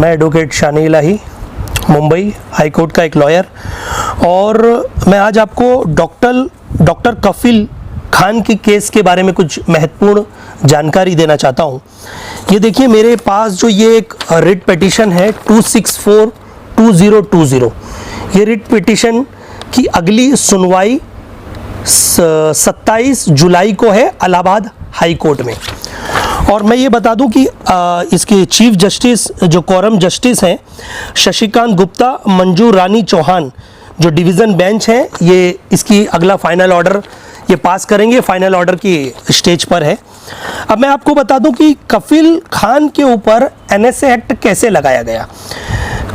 मैं एडवोकेट शानी इलाही, Mumbai high court का एक लॉयर, और मैं आज आपको डॉक्टर कफील खान की केस के बारे में कुछ महत्वपूर्ण जानकारी देना चाहता हूँ। ये देखिए मेरे पास जो ये एक रिट पिटीशन है 264/2020, ये रिट पिटीशन की अगली सुनवाई 27 जुलाई को है इलाहाबाद हाई कोर्ट में। और मैं ये बता दूं कि इसके चीफ जस्टिस जो कोरम जस्टिस हैं शशिकांत गुप्ता, मंजू रानी चौहान जो डिवीज़न बेंच है, ये इसकी अगला फाइनल ऑर्डर ये पास करेंगे, फाइनल ऑर्डर की स्टेज पर है। अब मैं आपको बता दूं कि कफील खान के ऊपर एनएसए एक्ट कैसे लगाया गया।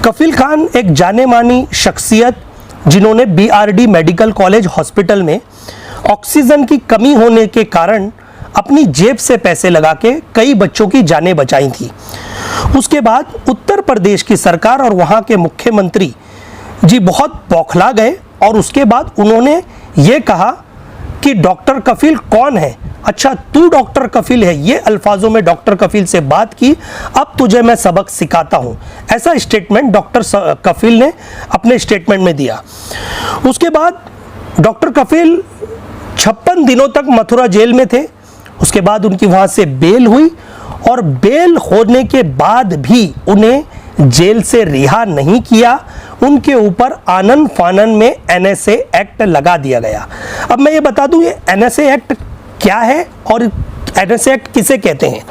कफील खान एक जाने मानी शख्सियत जिन्होंने बीआरडी मेडिकल कॉलेज हॉस्पिटल में ऑक्सीजन की कमी होने के कारण अपनी जेब से पैसे लगा के कई बच्चों की जानें बचाई थी। उसके बाद उत्तर प्रदेश की सरकार और वहाँ के मुख्यमंत्री जी बहुत बौखला गए और उसके बाद उन्होंने ये कहा कि डॉक्टर कफील कौन है, अच्छा तू डॉक्टर कफील है, ये अल्फाजों में डॉक्टर कफील से बात की, अब तुझे मैं सबक सिखाता हूँ, ऐसा स्टेटमेंट डॉक्टर कफील ने अपने स्टेटमेंट में दिया। उसके बाद डॉक्टर कफील 56 दिनों तक मथुरा जेल में थे। उसके बाद उनकी वहाँ से बेल हुई और बेल होने के बाद भी उन्हें जेल से रिहा नहीं किया, उनके ऊपर आनन फानन में एनएसए एक्ट लगा दिया गया। अब मैं ये बता दूं ये एनएसए एक्ट क्या है और एनएसए एक्ट किसे कहते हैं।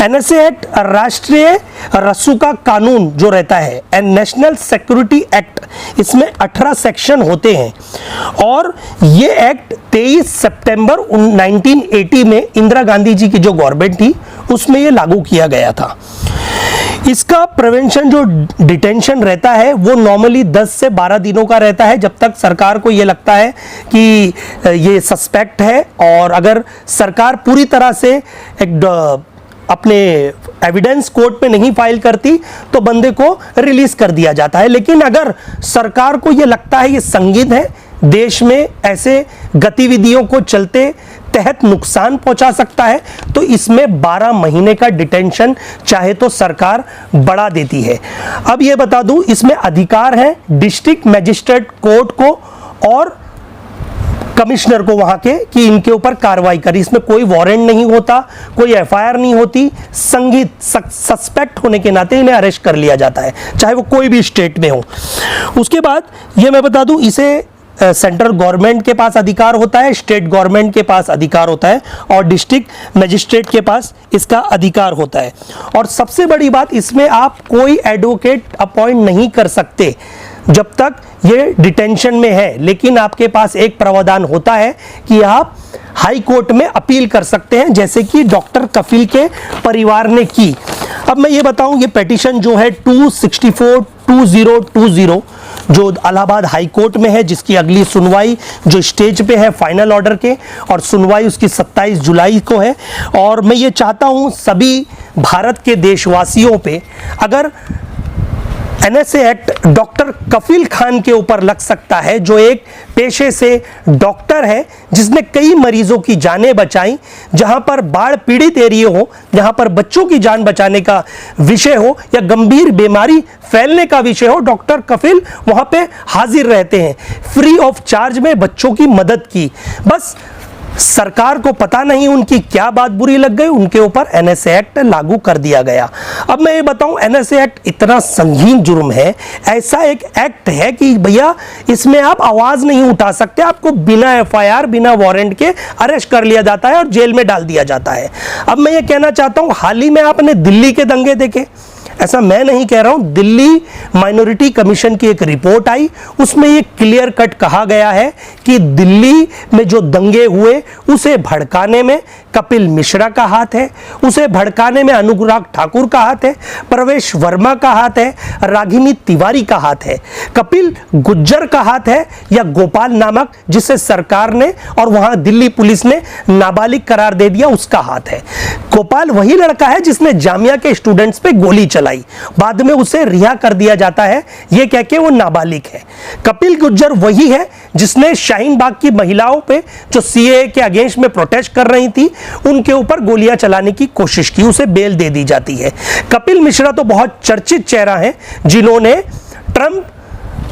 एनएसए एक्ट राष्ट्रीय रसूखा कानून जो रहता है एंड नेशनल सिक्योरिटी एक्ट, इसमें 18 सेक्शन होते हैं और ये एक्ट 23 सितंबर 1980 में इंदिरा गांधी जी की जो गवर्नमेंट थी उसमें ये लागू किया गया था। इसका प्रिवेंशन जो डिटेंशन रहता है वो नॉर्मली 10 से 12 दिनों का रहता है, जब तक सरकार को ये लगता है कि ये सस्पेक्ट है, और अगर सरकार पूरी तरह से एक अपने एविडेंस कोर्ट पे नहीं फाइल करती तो बंदे को रिलीज कर दिया जाता है। लेकिन अगर सरकार को ये लगता है ये संगीन है, देश में ऐसे गतिविधियों को चलते तहत नुकसान पहुंचा सकता है, तो इसमें 12 महीने का डिटेंशन चाहे तो सरकार बढ़ा देती है। अब ये बता दूं इसमें अधिकार है डिस्ट्रिक्ट मजिस्ट्रेट कोर्ट को और कमिश्नर को वहां के कि इनके ऊपर कार्रवाई करें। इसमें कोई वारंट नहीं होता, कोई एफआईआर नहीं होती, सस्पेक्ट होने के नाते इन्हें अरेस्ट कर लिया जाता है, चाहे वो कोई भी स्टेट में हो। उसके बाद ये मैं बता दूं इसे सेंट्रल गवर्नमेंट के पास अधिकार होता है, स्टेट गवर्नमेंट के पास अधिकार होता है और डिस्ट्रिक्ट मजिस्ट्रेट के पास इसका अधिकार होता है। और सबसे बड़ी बात, इसमें आप कोई एडवोकेट अपॉइंट नहीं कर सकते जब तक ये डिटेंशन में है, लेकिन आपके पास एक प्रावधान होता है कि आप हाई कोर्ट में अपील कर सकते हैं, जैसे कि डॉक्टर कफील के परिवार ने की। अब मैं ये बताऊं ये पिटीशन जो है 264/2020 जो इलाहाबाद हाई कोर्ट में है, जिसकी अगली सुनवाई जो स्टेज पे है फाइनल ऑर्डर के, और सुनवाई उसकी 27 जुलाई को है। और मैं ये चाहता हूं सभी भारत के देशवासियों पे अगर एनएसए एक्ट डॉक्टर कफील खान के ऊपर लग सकता है, जो एक पेशे से डॉक्टर है जिसने कई मरीजों की जानें बचाई, जहां पर बाढ़ पीड़ित एरिया हो, जहां पर बच्चों की जान बचाने का विषय हो या गंभीर बीमारी फैलने का विषय हो, डॉक्टर कफील वहां पे हाजिर रहते हैं, फ्री ऑफ चार्ज में बच्चों की मदद की। बस सरकार को पता नहीं उनकी क्या बात बुरी लग गई, उनके ऊपर एनएसए एक्ट लागू कर दिया गया। अब मैं ये बताऊं एनएसए एक्ट इतना संगीन जुर्म है, ऐसा एक एक्ट है कि भैया इसमें आप आवाज नहीं उठा सकते, आपको बिना एफआईआर बिना वारंट के अरेस्ट कर लिया जाता है और जेल में डाल दिया जाता है। अब मैं ये कहना चाहता हूं हाल ही में आपने दिल्ली के दंगे देखे, ऐसा मैं नहीं कह रहा हूं, दिल्ली माइनॉरिटी कमीशन की एक रिपोर्ट आई, उसमें ये क्लियर कट कहा गया है कि दिल्ली में जो दंगे हुए उसे भड़काने में कपिल मिश्रा का हाथ है, उसे भड़काने में अनुराग ठाकुर का हाथ है, प्रवेश वर्मा का हाथ है, रागिनी तिवारी का हाथ है, कपिल गुज्जर का हाथ है, या गोपाल नामक जिसे सरकार ने और वहां दिल्ली पुलिस ने नाबालिग करार दे दिया उसका हाथ है। गोपाल वही लड़का है जिसने जामिया के स्टूडेंट्स पे गोली चलाई। चलाई, बाद में उसे रिहा कर दिया जाता है ये कह के वो नाबालिग है। कपिल गुर्जर वही है जिसने शाहीन बाग की महिलाओं पे जो सीएए के अगेंस्ट में प्रोटेस्ट कर रही थी उनके ऊपर गोलियां चलाने की कोशिश की, उसे बेल दे दी जाती है। कपिल मिश्रा तो बहुत चर्चित चेहरा है जिन्होंने ट्रंप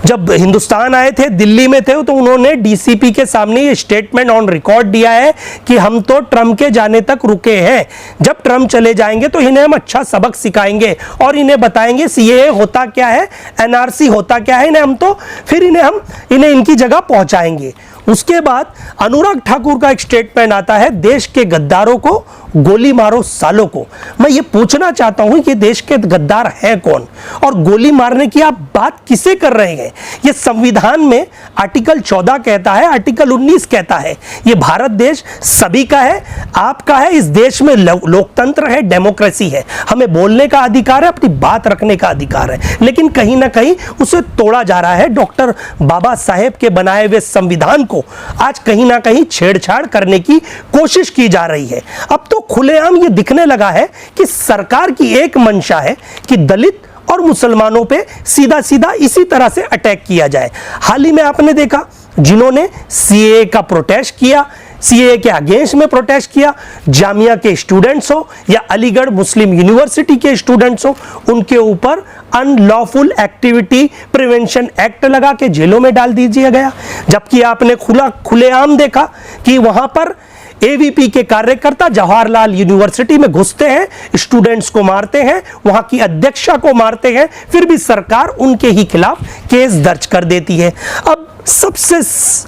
जब हिंदुस्तान आए थे, दिल्ली में थे, तो उन्होंने डीसीपी के सामने ये स्टेटमेंट ऑन रिकॉर्ड दिया है कि हम तो ट्रंप के जाने तक रुके हैं, जब ट्रंप चले जाएंगे तो इन्हें हम अच्छा सबक सिखाएंगे और इन्हें बताएंगे सीएए होता क्या है, एनआरसी होता क्या है, इन्हें हम तो फिर इन्हें इनकी जगह पहुंचाएंगे। उसके बाद अनुराग ठाकुर का एक स्टेटमेंट आता है, देश के गद्दारों को गोली मारो सालों को। मैं ये पूछना चाहता हूं कि देश के गद्दार हैं कौन और गोली मारने की आप बात किसे कर रहे हैं? ये संविधान में आर्टिकल 14 कहता है, आर्टिकल 19 कहता है ये भारत देश सभी का है, आपका है। इस देश में लोकतंत्र है, डेमोक्रेसी है, हमें बोलने का अधिकार है, अपनी बात रखने का अधिकार है, लेकिन कहीं ना कहीं उसे तोड़ा जा रहा है। डॉक्टर बाबा साहेब के बनाए हुए संविधान को आज कहीं ना कहीं छेड़छाड़ करने की कोशिश की जा रही है। अब तो खुलेआम ये दिखने लगा है कि सरकार की एक मंशा है कि दलित और मुसलमानों पे सीधा सीधा इसी तरह से अटैक किया जाए। हाल ही में आपने देखा जिन्होंने सीएए का प्रोटेस्ट किया, सीएए के अगेंस्ट में प्रोटेस्ट किया, जामिया के स्टूडेंट्स हो या अलीगढ़ मुस्लिम यूनिवर्सिटी के स्टूडेंट्स हो, उनके ऊपर अनलॉफुल एक्टिविटी प्रिवेंशन एक्ट लगा के जेलों में डाल दीजिए गया। जबकि आपने खुलेआम देखा कि वहां पर एवीपी के कार्यकर्ता जवाहरलाल यूनिवर्सिटी में घुसते हैं, स्टूडेंट्स को मारते हैं, वहां की अध्यक्षा को मारते हैं, फिर भी सरकार उनके ही खिलाफ केस दर्ज कर देती है। अब सबसे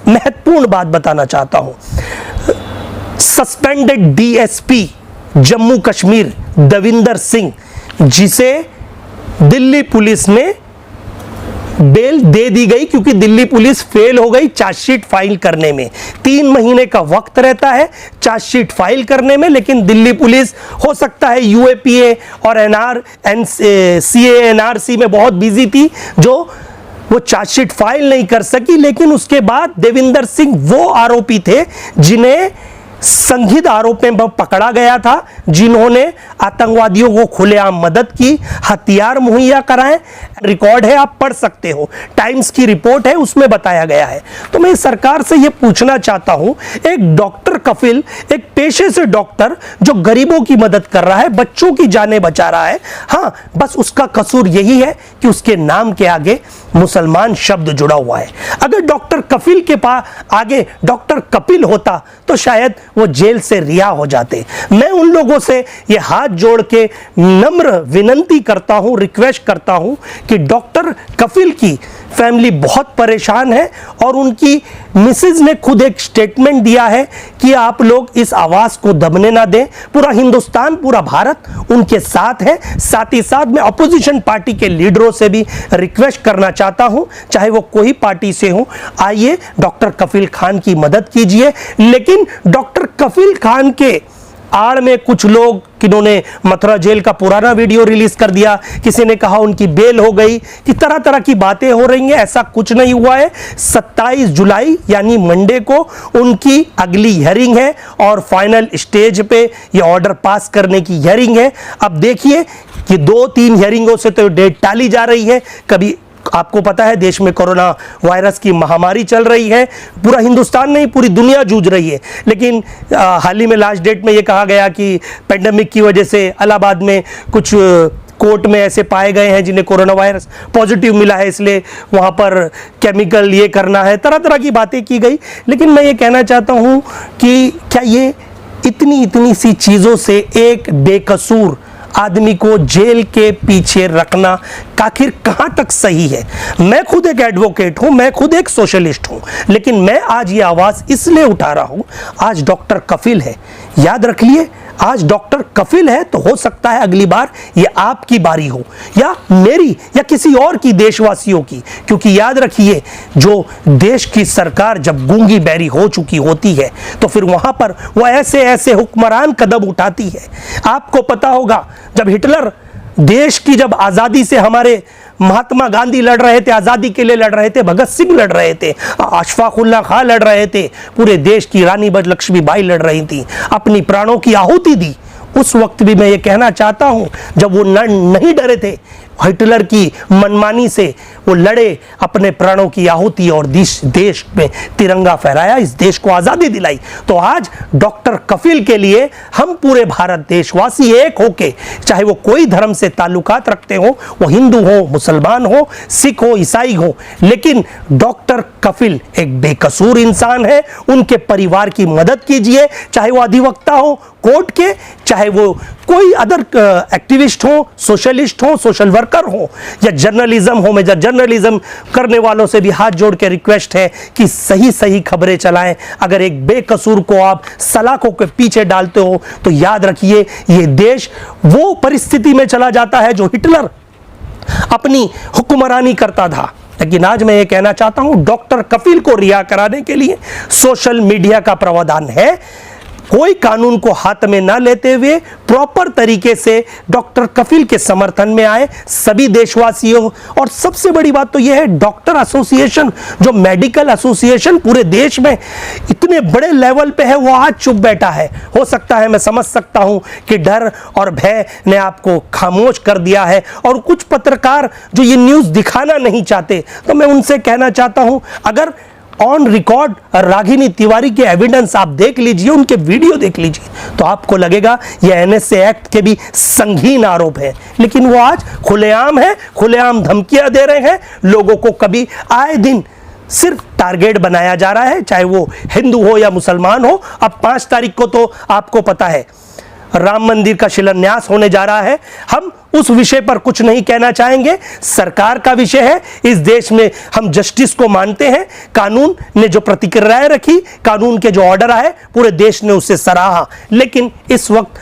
महत्वपूर्ण बात बताना चाहता हूं, सस्पेंडेड डीएसपी जम्मू कश्मीर दविंदर सिंह, जिसे दिल्ली पुलिस ने बेल दे दी गई क्योंकि दिल्ली पुलिस फेल हो गई चार्जशीट फाइल करने में। 3 महीने का वक्त रहता है चार्जशीट फाइल करने में, लेकिन दिल्ली पुलिस हो सकता है यूएपीए और सीए एनआरसी में बहुत बिजी थी जो वो चार्जशीट फाइल नहीं कर सकी। लेकिन उसके बाद देविंदर सिंह वो आरोपी थे जिन्हें संदिग्ध आरोप में पकड़ा गया था, जिन्होंने आतंकवादियों को खुलेआम मदद की, हथियार मुहैया कराए। रिकॉर्ड है, आप पढ़ सकते हो, टाइम्स की रिपोर्ट है, उसमें बताया गया है। तो मैं सरकार से यह पूछना चाहता हूं, एक डॉक्टर कफिल, एक पेशे से डॉक्टर जो गरीबों की मदद कर रहा है, बच्चों की जानें बचा रहा है, हाँ बस उसका कसूर यही है कि उसके नाम के आगे मुसलमान शब्द जुड़ा हुआ है। अगर डॉक्टर कफिल के पास आगे डॉक्टर कपिल होता तो शायद वो जेल से रिहा हो जाते। मैं उन लोगों से ये हाथ जोड़ के नम्र विनंती करता हूं, रिक्वेस्ट करता हूं कि डॉक्टर कफिल की फैमिली बहुत परेशान है और उनकी मिसेज ने खुद एक स्टेटमेंट दिया है कि आप लोग इस आवाज को दबने ना दें। पूरा हिंदुस्तान, पूरा भारत उनके साथ है। साथ ही साथ मैं अपोजिशन पार्टी के लीडरों से भी रिक्वेस्ट करना चाहता हूं, चाहे वो कोई पार्टी से हो, आइए डॉक्टर कफिल खान की मदद कीजिए। लेकिन डॉक्टर कफिल खान के आड़ में कुछ लोग, किन्होंने मथुरा जेल का पुराना वीडियो रिलीज कर दिया, किसी ने कहा उनकी बेल हो गई, कि तरह तरह की बातें हो रही हैं। ऐसा कुछ नहीं हुआ है। 27 जुलाई यानी मंडे को उनकी अगली हियरिंग है और फाइनल स्टेज पे ये ऑर्डर पास करने की हियरिंग है। अब देखिए कि 2-3 हियरिंगों से तो डेट टाली जा रही है। कभी आपको पता है देश में कोरोना वायरस की महामारी चल रही है, पूरा हिंदुस्तान नहीं पूरी दुनिया जूझ रही है। लेकिन हाल ही में लास्ट डेट में ये कहा गया कि पेंडेमिक की वजह से इलाहाबाद में कुछ कोर्ट में ऐसे पाए गए हैं जिन्हें कोरोना वायरस पॉजिटिव मिला है, इसलिए वहाँ पर केमिकल ये करना है, तरह तरह की बातें की गई। लेकिन मैं ये कहना चाहता हूँ कि क्या ये इतनी सी चीज़ों से एक बेकसूर आदमी को जेल के पीछे रखना आखिर कहां तक सही है? मैं खुद एक एडवोकेट हूं, मैं खुद एक सोशलिस्ट हूं, लेकिन मैं आज ये आवाज इसलिए उठा रहा हूं, आज डॉक्टर कफिल है, याद रख लिए, आज डॉक्टर कफिल है तो हो सकता है अगली बार ये आपकी बारी हो या मेरी या किसी और की, देशवासियों की। क्योंकि याद रखिए, जो देश की सरकार जब गूंगी बैरी हो चुकी होती है तो फिर वहां पर वो ऐसे हुक्मरान कदम उठाती है। आपको पता होगा जब हिटलर देश की जब आजादी से, हमारे महात्मा गांधी लड़ रहे थे, आजादी के लिए लड़ रहे थे, भगत सिंह लड़ रहे थे, अशफाकुल्ला खां लड़ रहे थे, पूरे देश की रानी लक्ष्मीबाई लड़ रही थी, अपनी प्राणों की आहुति दी। उस वक्त भी मैं ये कहना चाहता हूं, जब वो नहीं डरे थे हिटलर की मनमानी से, वो लड़े, अपने प्राणों की आहुति और देश में तिरंगा फहराया, इस देश को आज़ादी दिलाई। तो आज डॉक्टर कफील के लिए हम पूरे भारत देशवासी एक होके, चाहे वो कोई धर्म से ताल्लुकात रखते हो, वो हिंदू हो, मुसलमान हो, सिख हो, ईसाई हो, लेकिन डॉक्टर कफील एक बेकसूर इंसान है। उनके परिवार की मदद कीजिए, चाहे वो अधिवक्ता हो कोर्ट के, चाहे वो कोई अदर एक्टिविस्ट हो, सोशलिस्ट हो, सोशल वर्कर हो, या जर्नलिज्म हो। मैं जर्नलिज्म करने वालों से भी हाथ जोड़ के रिक्वेस्ट है कि सही सही खबरें चलाएं। अगर एक बेकसूर को आप सलाखों के पीछे डालते हो तो याद रखिए ये देश वो परिस्थिति में चला जाता है जो हिटलर अपनी हुक्मरानी करता था। लेकिन आज मैं ये कहना चाहता हूं, डॉक्टर कफील को रिहा कराने के लिए सोशल मीडिया का प्रावधान है। कोई कानून को हाथ में ना लेते हुए प्रॉपर तरीके से डॉक्टर कफील के समर्थन में आए सभी देशवासियों। और सबसे बड़ी बात तो यह है, डॉक्टर एसोसिएशन, जो मेडिकल एसोसिएशन पूरे देश में इतने बड़े लेवल पे है, वो आज चुप बैठा है। हो सकता है, मैं समझ सकता हूं कि डर और भय ने आपको खामोश कर दिया है, और कुछ पत्रकार जो ये न्यूज़ दिखाना नहीं चाहते, तो मैं उनसे कहना चाहता हूं, अगर ऑन रिकॉर्ड रागिनी तिवारी के एविडेंस आप देख लीजिए, उनके वीडियो देख लीजिए, तो आपको लगेगा ये एनएसए एक्ट के भी संगीन आरोप है। लेकिन वो आज खुलेआम है, खुलेआम धमकियां दे रहे हैं लोगों को। कभी आए दिन सिर्फ टारगेट बनाया जा रहा है, चाहे वो हिंदू हो या मुसलमान हो। अब 5 तारीख को तो आपको पता है राम मंदिर का शिलान्यास होने जा रहा है। हम उस विषय पर कुछ नहीं कहना चाहेंगे, सरकार का विषय है। इस देश में हम जस्टिस को मानते हैं। कानून ने जो प्रतिक्रियाएं रखी, कानून के जो ऑर्डर आए, पूरे देश ने उसे सराहा। लेकिन इस वक्त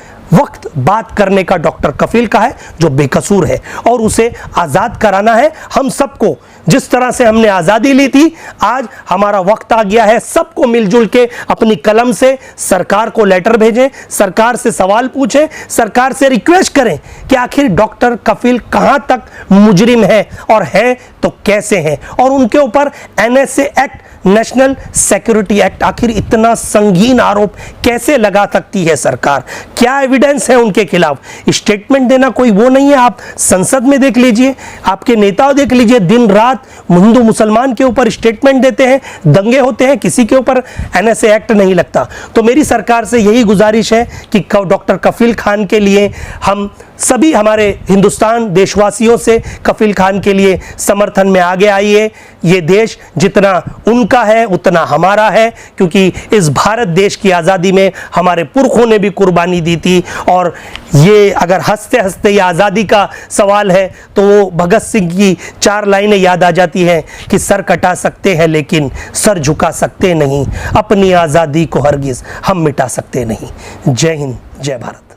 बात करने का डॉक्टर कफील का है, जो बेकसूर है, और उसे आज़ाद कराना है। हम सबको, जिस तरह से हमने आज़ादी ली थी, आज हमारा वक्त आ गया है सबको मिलजुल के अपनी कलम से सरकार को लेटर भेजें, सरकार से सवाल पूछें, सरकार से रिक्वेस्ट करें कि आखिर डॉक्टर कफील कहां तक मुजरिम है, और है तो कैसे हैं, और उनके ऊपर NSA act, national security act, आखिर इतना संगीन आरोप कैसे लगा सकती है सरकार? क्या एविडेंस है उनके खिलाफ? स्टेटमेंट देना कोई वो नहीं है। आप संसद में देख लीजिए, आपके नेता देख लीजिए, दिन रात हिंदू मुसलमान के ऊपर स्टेटमेंट देते हैं, दंगे होते हैं, किसी के ऊपर एनएसए एक्ट नहीं लगता। तो मेरी सरकार से यही गुजारिश है कि डॉक्टर कफील खान के लिए हम सभी, हमारे हिंदुस्तान देशवासियों से कफील खान के लिए समर्थन में आगे आइए। ये देश जितना उनका है उतना हमारा है, क्योंकि इस भारत देश की आज़ादी में हमारे पुरखों ने भी कुर्बानी दी थी। और ये अगर हंसते हंसते ये आज़ादी का सवाल है, तो वो भगत सिंह की 4 लाइनें याद आ जाती हैं कि सर कटा सकते हैं लेकिन सर झुका सकते नहीं, अपनी आज़ादी को हरगिज़ हम मिटा सकते नहीं। जय हिंद, जय भारत।